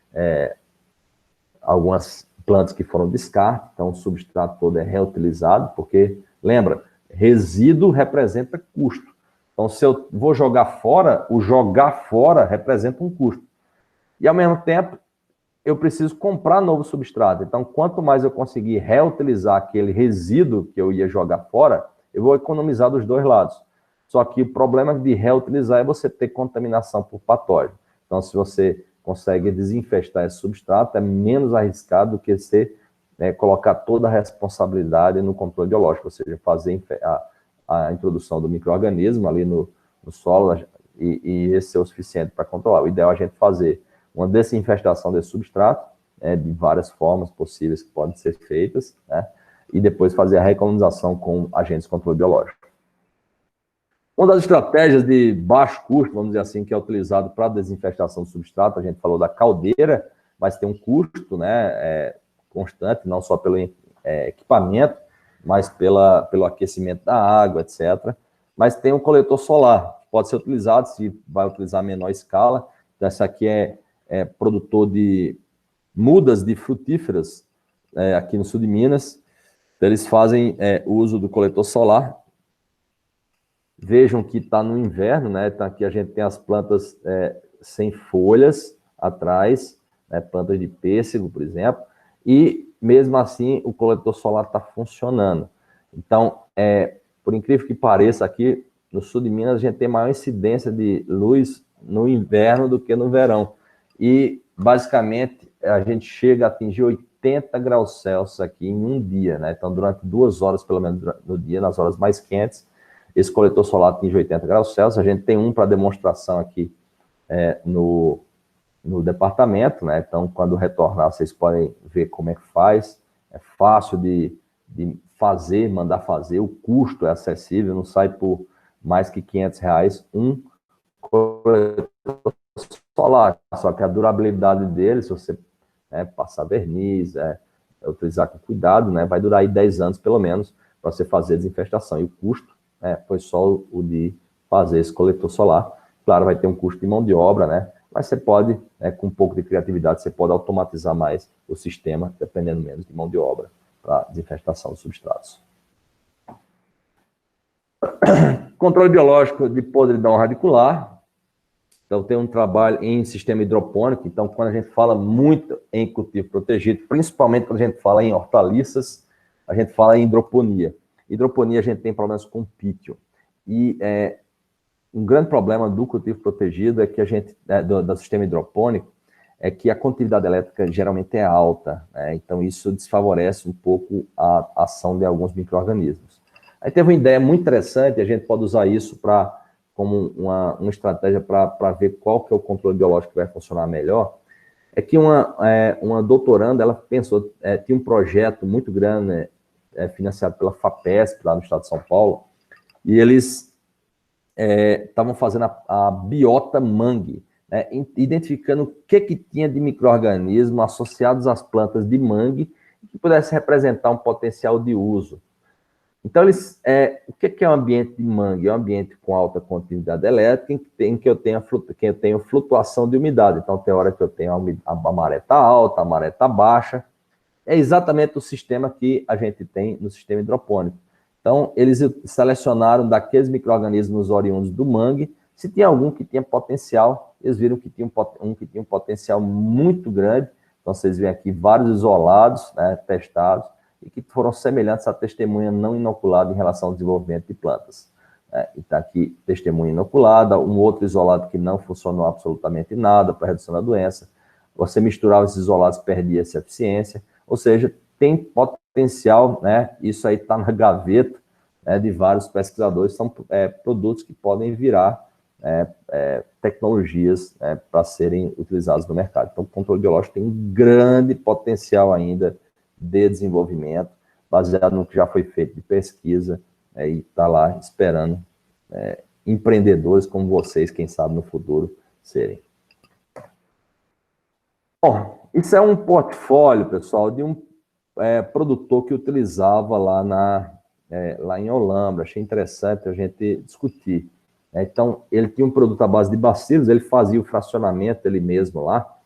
S1: algumas plantas que foram descarte. Então, o substrato todo é reutilizado, porque, lembra, resíduo representa custo. Então, se eu vou jogar fora, o jogar fora representa um custo. E, ao mesmo tempo, eu preciso comprar novo substrato. Então, quanto mais eu conseguir reutilizar aquele resíduo que eu ia jogar fora, eu vou economizar dos dois lados. Só que o problema de reutilizar é você ter contaminação por patógeno. Então, se você consegue desinfestar esse substrato, é menos arriscado do que você colocar toda a responsabilidade no controle biológico, ou seja, fazer a introdução do micro-organismo ali no solo, e esse é o suficiente para controlar. O ideal é a gente fazer uma desinfestação desse substrato, de várias formas possíveis que podem ser feitas, né, e depois fazer a recolonização com agentes de controle biológico. Uma das estratégias de baixo custo, vamos dizer assim, que é utilizado para a desinfestação do substrato, a gente falou da caldeira, mas tem um custo, né, constante, não só pelo equipamento, mas pelo aquecimento da água, etc. Mas tem um coletor solar, que pode ser utilizado, se vai utilizar a menor escala. Então, essa aqui é produtor de mudas de frutíferas, aqui no sul de Minas. Então, eles fazem uso do coletor solar. Vejam que está no inverno, né? Então, aqui a gente tem as plantas sem folhas atrás, né? Plantas de pêssego, por exemplo, e mesmo assim o coletor solar está funcionando. Então, por incrível que pareça, aqui no sul de Minas a gente tem maior incidência de luz no inverno do que no verão. E, basicamente, a gente chega a atingir 80 graus Celsius aqui em um dia, né? Então, durante 2 horas, pelo menos, no dia, nas horas mais quentes, esse coletor solar atinge 80 graus Celsius. A gente tem um para demonstração aqui no departamento, né? Então, quando retornar, vocês podem ver como é que faz. É fácil de fazer, mandar fazer. O custo é acessível, não sai por mais que R$500 um coletor solar. Só que a durabilidade dele, se você passar verniz, utilizar com cuidado, né, vai durar aí 10 anos, pelo menos, para você fazer a desinfestação. E o custo foi só o de fazer esse coletor solar. Claro, vai ter um custo de mão de obra, né? Mas você pode, com um pouco de criatividade, você pode automatizar mais o sistema, dependendo menos de mão de obra para desinfestação dos substratos. Controle biológico de podridão radicular. Então, tem um trabalho em sistema hidropônico. Então, quando a gente fala muito em cultivo protegido, principalmente quando a gente fala em hortaliças, a gente fala em hidroponia. Hidroponia, a gente tem problemas com pítio. E um grande problema do cultivo protegido é que a gente, do sistema hidropônico, é que a condutividade elétrica geralmente é alta, né? Então isso desfavorece um pouco a ação de alguns micro-organismos. Aí teve uma ideia muito interessante, a gente pode usar isso como uma estratégia para ver qual que é o controle biológico que vai funcionar melhor. É que uma doutoranda, ela pensou, tinha um projeto muito grande, né, financiado pela FAPESP, lá no estado de São Paulo, e eles estavam fazendo a biota mangue, né, identificando o que tinha de micro-organismo associados às plantas de mangue que pudesse representar um potencial de uso. Então, o que é um ambiente de mangue? É um ambiente com alta condutividade elétrica, em que eu tenho flutuação de umidade. Então, tem hora que eu tenho a maré está alta, a maré está baixa. É exatamente o sistema que a gente tem no sistema hidropônico. Então, eles selecionaram daqueles micro-organismos oriundos do mangue, se tinha algum que tinha potencial, eles viram que tinha um que tinha um potencial muito grande. Então, vocês veem aqui vários isolados, né, testados, e que foram semelhantes à testemunha não inoculada em relação ao desenvolvimento de plantas. Então, aqui, testemunha inoculada, um outro isolado que não funcionou absolutamente nada para redução da doença. Você misturava esses isolados, perdia essa eficiência. Ou seja, tem potencial, né? Isso aí está na gaveta, né, de vários pesquisadores. São produtos que podem virar tecnologias para serem utilizados no mercado. Então, o controle biológico tem um grande potencial ainda de desenvolvimento, baseado no que já foi feito de pesquisa, e está lá esperando empreendedores como vocês, quem sabe no futuro, serem. Bom, isso é um portfólio, pessoal, de um produtor que utilizava lá em Olambra. Achei interessante a gente discutir. né? Então, ele tinha um produto à base de bacilos, ele fazia o fracionamento ele mesmo lá,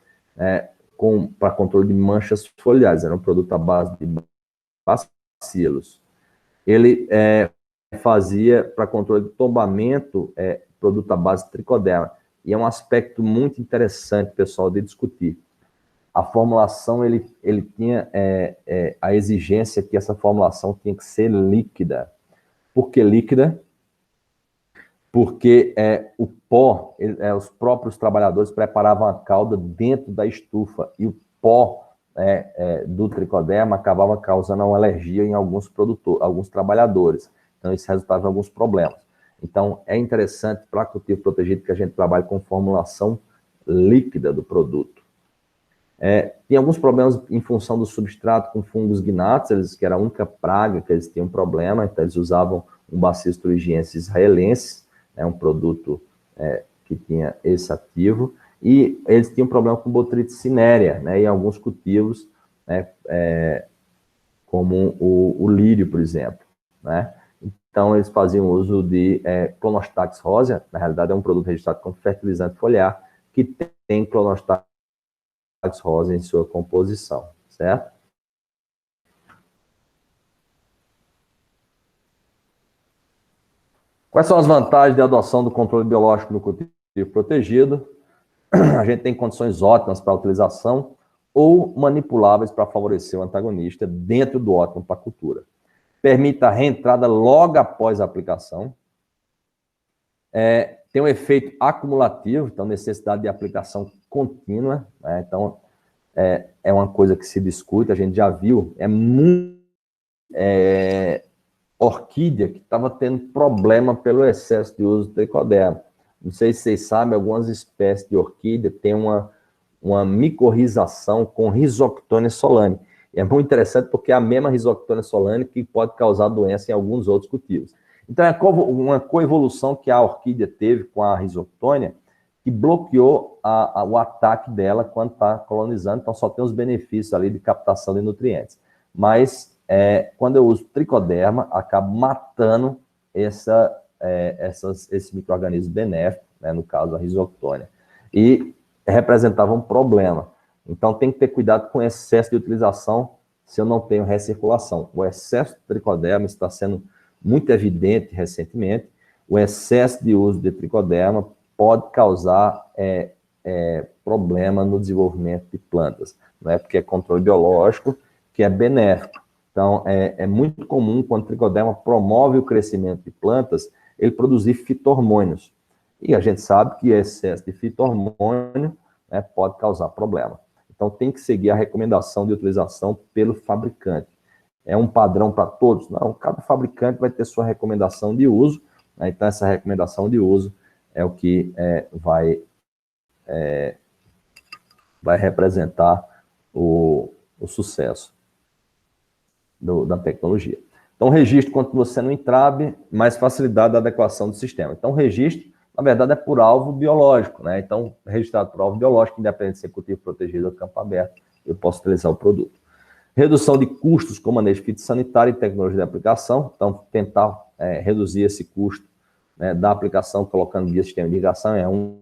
S1: para controle de manchas foliares, era um produto à base de bacilos. Ele fazia para controle de tombamento, produto à base de tricoderma. E é um aspecto muito interessante, pessoal, de discutir. A formulação, ele tinha a exigência que essa formulação tinha que ser líquida. Por que líquida? Porque o pó, os próprios trabalhadores preparavam a calda dentro da estufa, e o pó do tricoderma acabava causando uma alergia em alguns trabalhadores. Então, isso resultava em alguns problemas. Então, é interessante para cultivo protegido que a gente trabalhe com formulação líquida do produto. Tem alguns problemas em função do substrato com fungos gnats, que era a única praga que eles tinham problema, então eles usavam um Bacillus thuringiensis israelensis, um produto que tinha esse ativo, e eles tinham problema com Botrytis cinerea, em alguns cultivos, como o lírio, por exemplo, Então, eles faziam uso de Clonostax rosea, na realidade é um produto registrado como fertilizante foliar, que tem Clonostax rosea em sua composição, certo? Quais são as vantagens de adoção do controle biológico no cultivo protegido? A gente tem condições ótimas para a utilização ou manipuláveis para favorecer o antagonista dentro do ótimo para a cultura. Permite a reentrada logo após a aplicação. Tem um efeito acumulativo, então necessidade de aplicação contínua. Então, é uma coisa que se discute, a gente já viu, orquídea que estava tendo problema pelo excesso de uso do tricoderma. Não sei se vocês sabem, algumas espécies de orquídea têm uma micorrização com Rhizoctonia solane. E é muito interessante porque é a mesma Rhizoctonia solane que pode causar doença em alguns outros cultivos. Então, é uma coevolução que a orquídea teve com a Rhizoctonia, que bloqueou o ataque dela quando está colonizando, então só tem os benefícios ali de captação de nutrientes. Mas, quando eu uso tricoderma, acaba matando esse micro-organismo benéfico, no caso a Rhizoctonia, e representava um problema. Então, tem que ter cuidado com o excesso de utilização se eu não tenho recirculação. O excesso de tricoderma está sendo muito evidente recentemente. O excesso de uso de tricoderma pode causar problema no desenvolvimento de plantas, porque é controle biológico que é benéfico. Então, é muito comum, quando o tricoderma promove o crescimento de plantas, ele produzir fito-hormônios. E a gente sabe que excesso de fito-hormônio pode causar problema. Então, tem que seguir a recomendação de utilização pelo fabricante. É um padrão para todos? Não, cada fabricante vai ter sua recomendação de uso, então essa recomendação de uso é o que vai representar o sucesso da tecnologia. Então, o registro continua sendo um entrave, mais facilidade da adequação do sistema. Então, o registro, na verdade, é por alvo biológico, Então, registrado por alvo biológico, independente de ser cultivo protegido ou campo aberto, eu posso utilizar o produto. Redução de custos com manejo fitossanitário e tecnologia de aplicação. Então, tentar reduzir esse custo da aplicação, colocando via sistema de irrigação, é um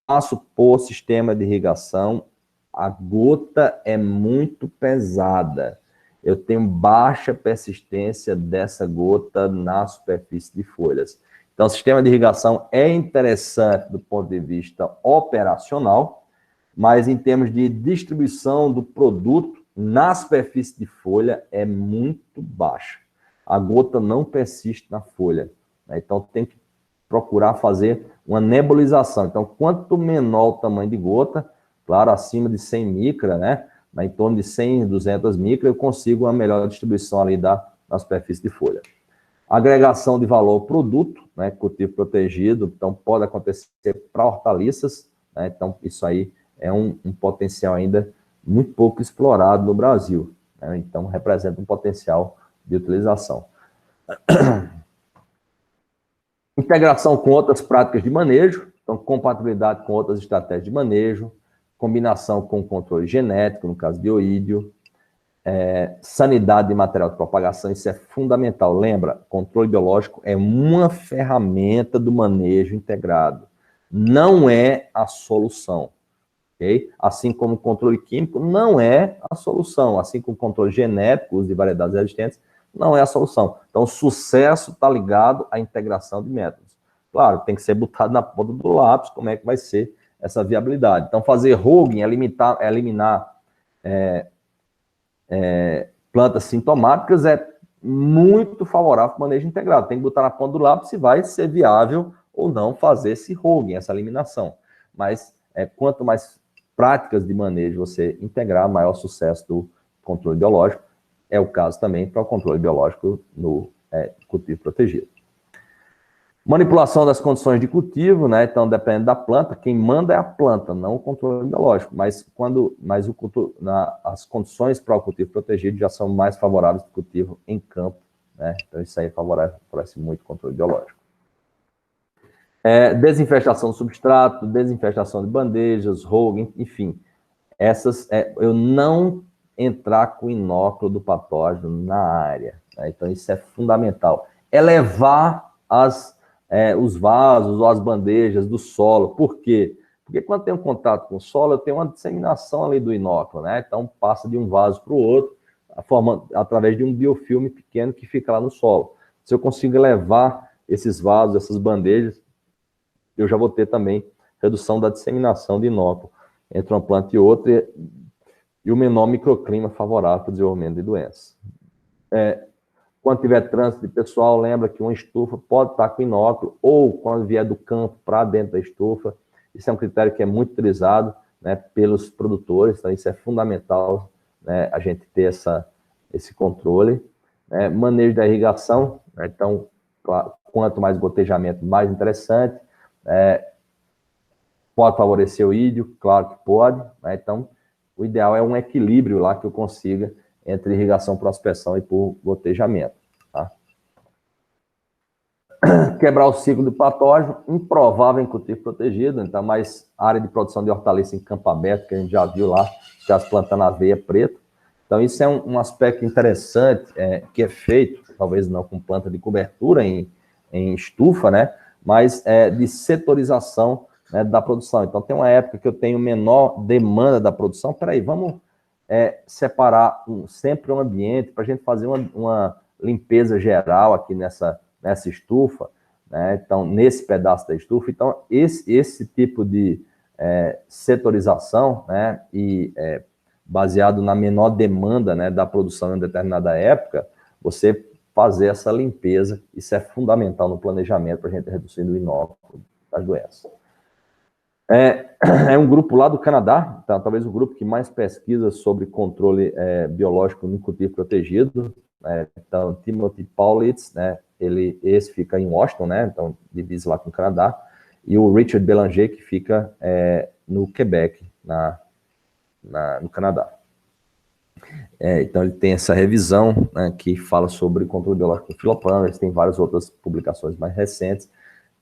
S1: passo por sistema de irrigação. A gota é muito pesada. Eu tenho baixa persistência dessa gota na superfície de folhas. Então, o sistema de irrigação é interessante do ponto de vista operacional, mas em termos de distribuição do produto na superfície de folha é muito baixa. A gota não persiste na folha, então tem que procurar fazer uma nebulização. Então, quanto menor o tamanho de gota, claro, acima de 100 micra, em torno de 100, 200 micra, eu consigo uma melhor distribuição ali na superfície de folha. Agregação de valor ao produto, cultivo protegido, então pode acontecer para hortaliças, então isso aí é um potencial ainda muito pouco explorado no Brasil, então representa um potencial de utilização. Integração com outras práticas de manejo, então compatibilidade com outras estratégias de manejo, combinação com controle genético, no caso de oídio, sanidade de material de propagação, isso é fundamental. Lembra, controle biológico é uma ferramenta do manejo integrado, não é a solução. Okay? Assim como o controle químico não é a solução, assim como o controle genético, uso de variedades existentes, não é a solução. Então, o sucesso está ligado à integração de métodos. Claro, tem que ser botado na ponta do lápis como é que vai ser essa viabilidade. Então, fazer Hogan é eliminar plantas sintomáticas é muito favorável para o manejo integrado. Tem que botar na ponta do lápis se vai ser viável ou não fazer esse Hogan, essa eliminação. Mas quanto mais práticas de manejo você integrar, maior sucesso do controle biológico. É o caso também para o controle biológico no cultivo protegido. Manipulação das condições de cultivo, né? Então, depende da planta, quem manda é a planta, não o controle biológico. Mas as condições para o cultivo protegido já são mais favoráveis do cultivo em campo, né? Então, isso aí favorece muito o controle biológico. Desinfestação do substrato, desinfestação de bandejas, Hogan, enfim. Eu não entrar com inóculo do patógeno na área, né? Então, isso é fundamental. Elevar os vasos ou as bandejas do solo. Por quê? Porque quando tem um contato com o solo, eu tenho uma disseminação ali do inóculo, né? Então, passa de um vaso para o outro, através de um biofilme pequeno que fica lá no solo. Se eu consigo elevar esses vasos, essas bandejas, eu já vou ter também redução da disseminação de inóculo entre uma planta e outra e o menor microclima favorável para o desenvolvimento de doenças. Quando tiver trânsito de pessoal, lembra que uma estufa pode estar com inóculo, ou quando vier do campo para dentro da estufa. Isso é um critério que é muito utilizado, né, pelos produtores, então isso é fundamental, né, a gente ter esse controle. Manejo da irrigação, né, então, claro, quanto mais gotejamento, mais interessante. Pode favorecer o ídio? Claro que pode, né, então o ideal é um equilíbrio lá que eu consiga entre irrigação por aspersão e por gotejamento. Tá? Quebrar o ciclo do patógeno, improvável em cultivo protegido, então, mais área de produção de hortaliça em campo aberto, que a gente já viu lá, já as plantando aveia preta. Então, isso é um aspecto interessante que é feito, talvez não com planta de cobertura em estufa, né, mas de setorização, né, da produção. Então, tem uma época que eu tenho menor demanda da produção, peraí, vamos separar sempre um ambiente para a gente fazer uma limpeza geral aqui nessa estufa, né? Então, nesse pedaço da estufa. Então, esse tipo de setorização, né, e baseado na menor demanda, né, da produção em uma determinada época, você fazer essa limpeza, isso é fundamental no planejamento para a gente reduzir o inóculo das doenças. É um grupo lá do Canadá, tá? Talvez o grupo que mais pesquisa sobre controle biológico no cultivo protegido. Então, Timothy Paulitz, né? Esse fica em Washington, né? Então, divide lá com o Canadá. E o Richard Belanger, que fica no Quebec, no Canadá. Então, ele tem essa revisão, né, que fala sobre controle biológico com filoplano. Tem várias outras publicações mais recentes.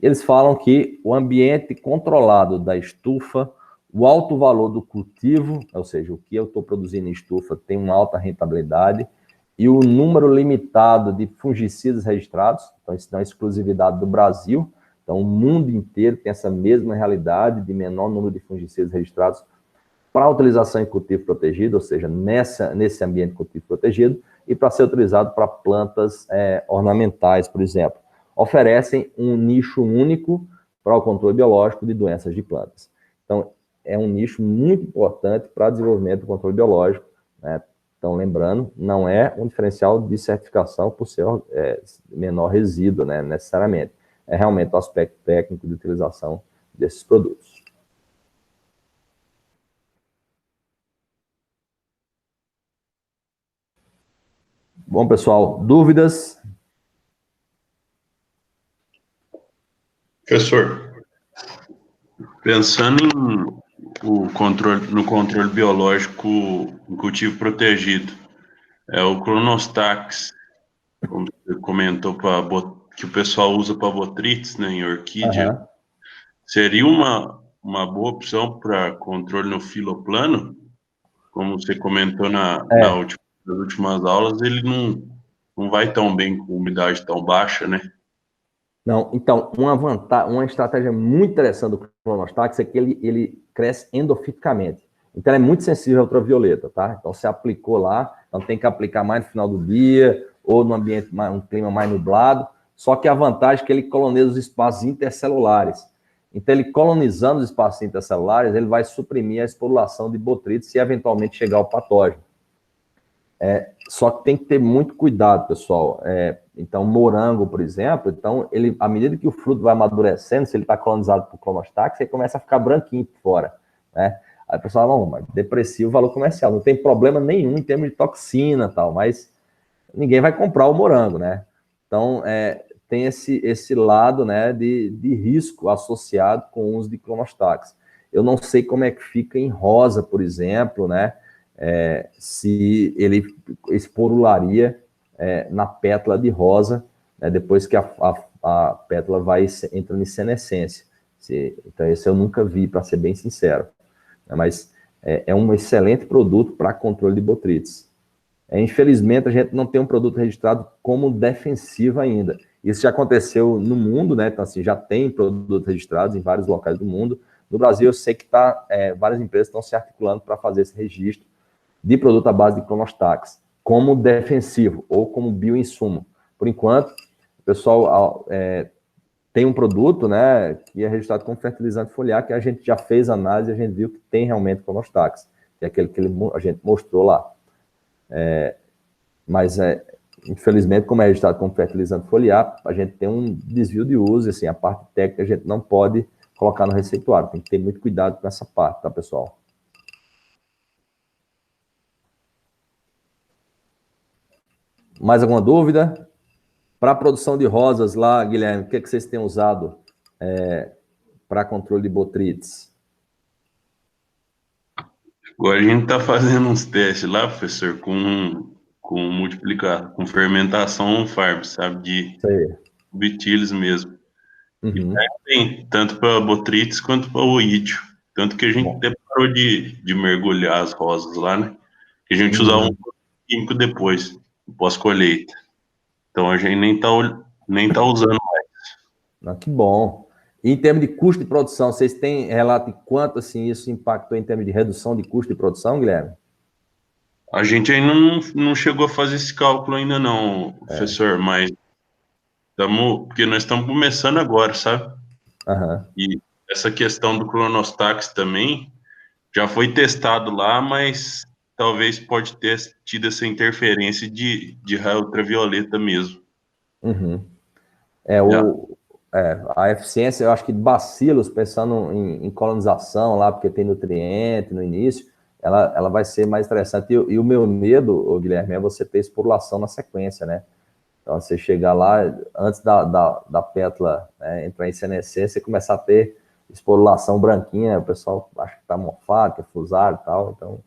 S1: Eles falam que o ambiente controlado da estufa, o alto valor do cultivo, ou seja, o que eu estou produzindo em estufa tem uma alta rentabilidade, e o número limitado de fungicidas registrados, então isso não é exclusividade do Brasil, então o mundo inteiro tem essa mesma realidade de menor número de fungicidas registrados para utilização em cultivo protegido, ou seja, nesse ambiente cultivo protegido, e para ser utilizado para plantas ornamentais, por exemplo. Oferecem um nicho único para o controle biológico de doenças de plantas. Então, é um nicho muito importante para o desenvolvimento do controle biológico, né? Então, lembrando, não é um diferencial de certificação por ser menor resíduo, né, necessariamente. É realmente o aspecto técnico de utilização desses produtos. Bom, pessoal, dúvidas?
S2: Professor, pensando no controle biológico em cultivo protegido, o Cronostax, como você comentou, que o pessoal usa para botrytis, né, em orquídea, seria uma boa opção para controle no filoplano, como você comentou na última nas últimas aulas, ele não vai tão bem com umidade tão baixa, né?
S1: Não, então, uma estratégia muito interessante do Clonostax é que ele cresce endofiticamente. Então, ele é muito sensível à ultravioleta, tá? Então, você aplicou lá, então tem que aplicar mais no final do dia, ou no ambiente, um clima mais nublado. Só que a vantagem é que ele coloniza os espaços intercelulares. Então, ele colonizando os espaços intercelulares, ele vai suprimir a esporulação de botrites e, eventualmente, chegar ao patógeno. Só que tem que ter muito cuidado, pessoal. Então, morango, por exemplo, então, ele, à medida que o fruto vai amadurecendo, se ele está colonizado por Clonostax, ele começa a ficar branquinho por fora, né? Aí o pessoal fala, não, mas deprecia o valor comercial, não tem problema nenhum em termos de toxina e tal, mas ninguém vai comprar o morango, né? Então, tem esse lado, né, de risco associado com o uso de Clonostax. Eu não sei como é que fica em rosa, por exemplo, né? Se ele esporularia na pétala de rosa, né, depois que a pétala vai entrando em senescência. Então, esse eu nunca vi, para ser bem sincero. Mas é um excelente produto para controle de botrites. Infelizmente, a gente não tem um produto registrado como defensivo ainda. Isso já aconteceu no mundo, né? Então, assim, já tem produtos registrados em vários locais do mundo. No Brasil, eu sei que várias empresas estão se articulando para fazer esse registro de produto à base de Clonostax, como defensivo ou como bioinsumo. Por enquanto, o pessoal tem um produto, né, que é registrado como fertilizante foliar, que a gente já fez análise e a gente viu que tem realmente Clonostax, que é aquele que a gente mostrou lá. Mas, infelizmente, como é registrado como fertilizante foliar, a gente tem um desvio de uso, assim, a parte técnica a gente não pode colocar no receituário, tem que ter muito cuidado com essa parte, tá, pessoal? Mais alguma dúvida? Para a produção de rosas lá, Guilherme, o que vocês têm usado para controle de botrites?
S2: Agora a gente está fazendo uns testes lá, professor, com fermentação on-farm, sabe? De butiles mesmo. E
S1: Uhum.
S2: vai bem, tanto para botrites quanto para oídio. Tanto que a gente até parou de mergulhar as rosas lá, né? Que a gente usava um químico depois, pós-colheita. Então a gente nem tá usando mais.
S1: Que bom. E em termos de custo de produção, vocês têm relato de quanto assim, isso impactou em termos de redução de custo de produção, Guilherme?
S2: A gente ainda não chegou a fazer esse cálculo ainda não, professor, mas porque nós estamos começando agora, sabe?
S1: Uhum.
S2: E essa questão do Clonostax também já foi testado lá, mas talvez pode ter tido essa interferência de raio ultravioleta mesmo.
S1: Uhum.
S2: Já.
S1: A eficiência, eu acho que de bacilos, pensando em colonização lá, porque tem nutriente no início, ela vai ser mais interessante. E o meu medo, Guilherme, é você ter esporulação na sequência, né? Então, você chegar lá, antes da pétala, né, entrar em senescência e começar a ter esporulação branquinha, o pessoal acha que está mofado, que é fusado e tal, então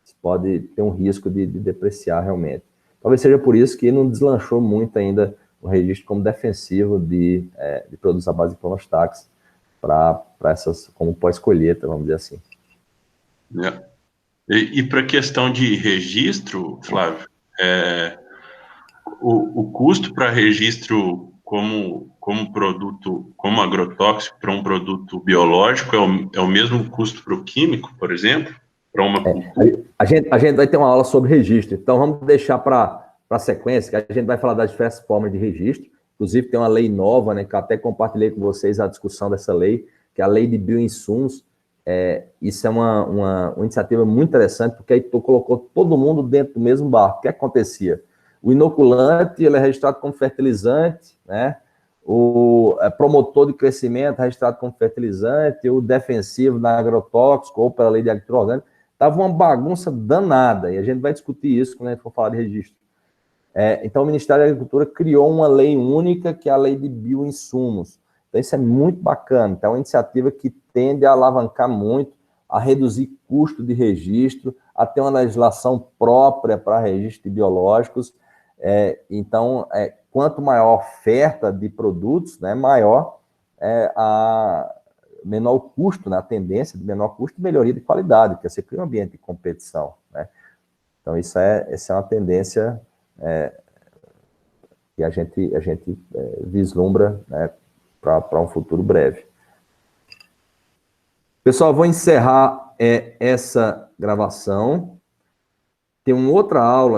S1: isso pode ter um risco de depreciar realmente. Talvez seja por isso que não deslanchou muito ainda o registro como defensivo de produtos à base de Clonostax para essas, como pós-colheita, vamos dizer assim.
S2: E para a questão de registro, Flávio, o custo para registro como produto, como agrotóxico para um produto biológico é o mesmo custo para o químico, por exemplo, para uma cultura?
S1: A gente vai ter uma aula sobre registro, então vamos deixar para a sequência, que a gente vai falar das diversas formas de registro. Inclusive, tem uma lei nova, né, que eu até compartilhei com vocês a discussão dessa lei, que é a lei de bioinsumos. Isso é uma iniciativa muito interessante, porque aí colocou todo mundo dentro do mesmo barco. O que acontecia? O inoculante ele é registrado como fertilizante, né? O promotor de crescimento é registrado como fertilizante, o defensivo na agrotóxico ou pela lei de agricultura orgânica. Estava uma bagunça danada, e a gente vai discutir isso quando a gente for falar de registro. Então, o Ministério da Agricultura criou uma lei única, que é a lei de bioinsumos. Então, isso é muito bacana. Então, é uma iniciativa que tende a alavancar muito, a reduzir custo de registro, a ter uma legislação própria para registro de biológicos. Então, quanto maior a oferta de produtos, né, maior menor o custo, né, a tendência de menor custo e melhoria de qualidade, porque você cria um ambiente de competição, né? Então, essa é uma tendência que a gente vislumbra, né, para um futuro breve. Pessoal, vou encerrar essa gravação. Tem uma outra aula